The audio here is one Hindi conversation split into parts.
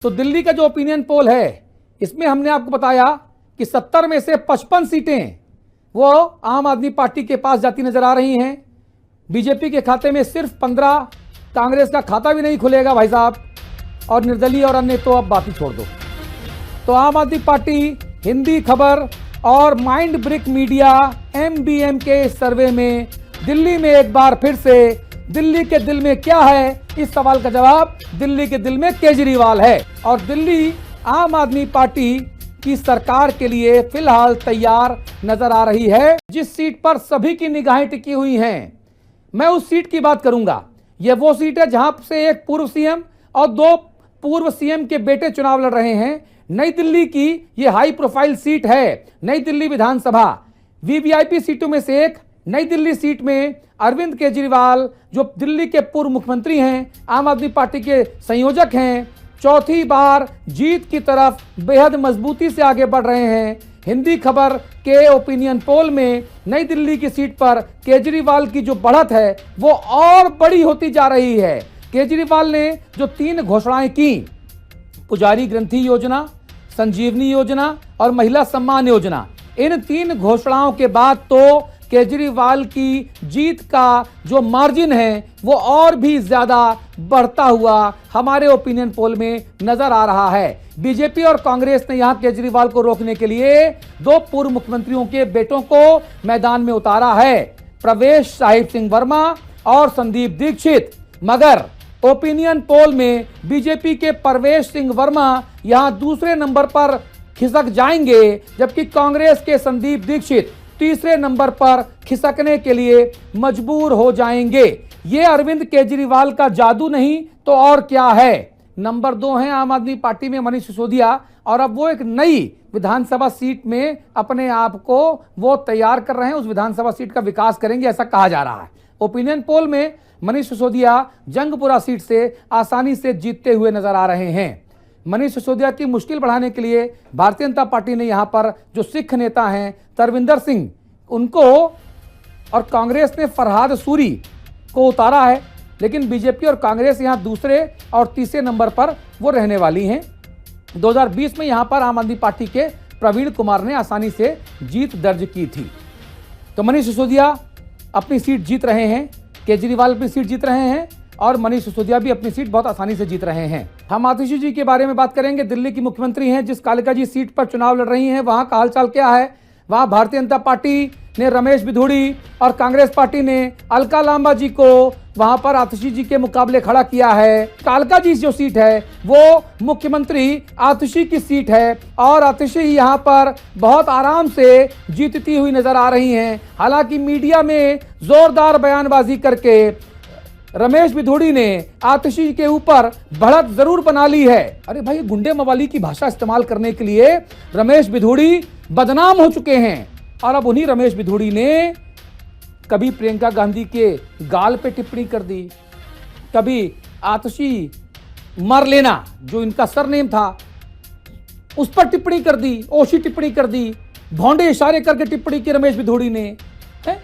तो दिल्ली का जो ओपिनियन पोल है इसमें हमने आपको बताया कि 70 में से 55 सीटें वो आम आदमी पार्टी के पास जाती नजर आ रही हैं। बीजेपी के खाते में सिर्फ 15, कांग्रेस का खाता भी नहीं खुलेगा भाई साहब, और निर्दलीय और अन्य तो अब बात ही छोड़ दो। तो आम आदमी पार्टी, हिंदी खबर और माइंड ब्रिक मीडिया MBM के सर्वे में दिल्ली में एक बार फिर से दिल्ली के दिल में क्या है, इस सवाल का जवाब दिल्ली के दिल में केजरीवाल है। और दिल्ली आम आदमी पार्टी की सरकार के लिए फिलहाल तैयार नजर आ रही है। जिस सीट पर सभी की निगाहें टिकी हुई हैं, मैं उस सीट की बात करूंगा। यह वो सीट है जहां से एक पूर्व सीएम और 2 पूर्व सीएम के बेटे चुनाव लड़ रहे हैं। नई दिल्ली की यह हाई प्रोफाइल सीट है। नई दिल्ली विधानसभा VVIP सीटों में से एक नई दिल्ली सीट में अरविंद केजरीवाल, जो दिल्ली के पूर्व मुख्यमंत्री हैं, आम आदमी पार्टी के संयोजक हैं, चौथी बार जीत की तरफ बेहद मजबूती से आगे बढ़ रहे हैं। हिंदी खबर के ओपिनियन पोल में नई दिल्ली की सीट पर केजरीवाल की जो बढ़त है वो और बड़ी होती जा रही है। केजरीवाल ने जो 3 घोषणाएं की, पुजारी ग्रंथि योजना, संजीवनी योजना और महिला सम्मान योजना, इन 3 घोषणाओं के बाद तो केजरीवाल की जीत का जो मार्जिन है वो और भी ज्यादा बढ़ता हुआ हमारे ओपिनियन पोल में नजर आ रहा है। बीजेपी और कांग्रेस ने यहां केजरीवाल को रोकने के लिए 2 पूर्व मुख्यमंत्रियों के बेटों को मैदान में उतारा है, प्रवेश साहिब सिंह वर्मा और संदीप दीक्षित। मगर ओपिनियन पोल में बीजेपी के प्रवेश सिंह वर्मा यहां दूसरे नंबर पर खिसक जाएंगे, जबकि कांग्रेस के संदीप दीक्षित तीसरे नंबर पर खिसकने के लिए मजबूर हो जाएंगे। ये अरविंद केजरीवाल का जादू नहीं तो और क्या है। नंबर 2 है आम आदमी पार्टी में मनीष सिसोदिया, और अब वो एक नई विधानसभा सीट में अपने आप को वो तैयार कर रहे हैं। उस विधानसभा सीट का विकास करेंगे ऐसा कहा जा रहा है। ओपिनियन पोल में मनीष सिसोदिया जंगपुरा सीट से आसानी से जीतते हुए नजर आ रहे हैं। मनीष सिसोदिया की मुश्किल बढ़ाने के लिए भारतीय जनता पार्टी ने यहां पर जो सिख नेता हैं तरविंदर सिंह, उनको, और कांग्रेस ने फरहाद सूरी को उतारा है। लेकिन बीजेपी और कांग्रेस यहां दूसरे और तीसरे नंबर पर वो रहने वाली हैं। 2020 में यहां पर आम आदमी पार्टी के प्रवीण कुमार ने आसानी से जीत दर्ज की थी। तो मनीष सिसोदिया अपनी सीट जीत रहे हैं, केजरीवाल अपनी सीट जीत रहे हैं और मनीष सिसोदिया भी अपनी सीट बहुत आसानी से जीत रहे हैं। हम आतिशी जी के बारे में बात करेंगे। दिल्ली की मुख्यमंत्री हैं, जिस कालिका जी सीट पर चुनाव लड़ रही हैं, वहां का हालचाल क्या है। वहां भारतीय जनता पार्टी ने रमेश बिधूड़ी और कांग्रेस पार्टी ने अलका लांबा जी को वहां पर आतिशी जी के मुकाबले खड़ा किया है। कालका जी जो सीट है वो मुख्यमंत्री आतिशी की सीट है और आतिशी यहां पर बहुत आराम से जीतती हुई नजर आ रही हैं। हालांकि मीडिया में जोरदार बयानबाजी करके रमेश बिधूड़ी ने आतिशी के ऊपर बढ़त जरूर बना ली है। अरे भाई, गुंडे मवाली की भाषा इस्तेमाल करने के लिए रमेश बिधूड़ी बदनाम हो चुके हैं। और अब उन्हीं रमेश बिधूड़ी ने कभी प्रियंका गांधी के गाल पे टिप्पणी कर दी, कभी आतिशी मर लेना जो इनका सरनेम था उस पर टिप्पणी कर दी, ओशी टिप्पणी कर दी, भौंडे इशारे करके टिप्पणी की रमेश बिधूड़ी ने है?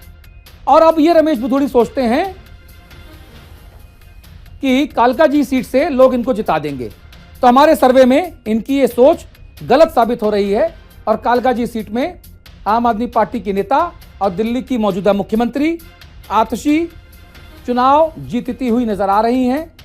और अब ये रमेश बिधूड़ी सोचते हैं कि कालका जी सीट से लोग इनको जिता देंगे। तो हमारे सर्वे में इनकी ये सोच गलत साबित हो रही है और कालका जी सीट में आम आदमी पार्टी के नेता और दिल्ली की मौजूदा मुख्यमंत्री आतिशी चुनाव जीतती हुई नजर आ रही हैं।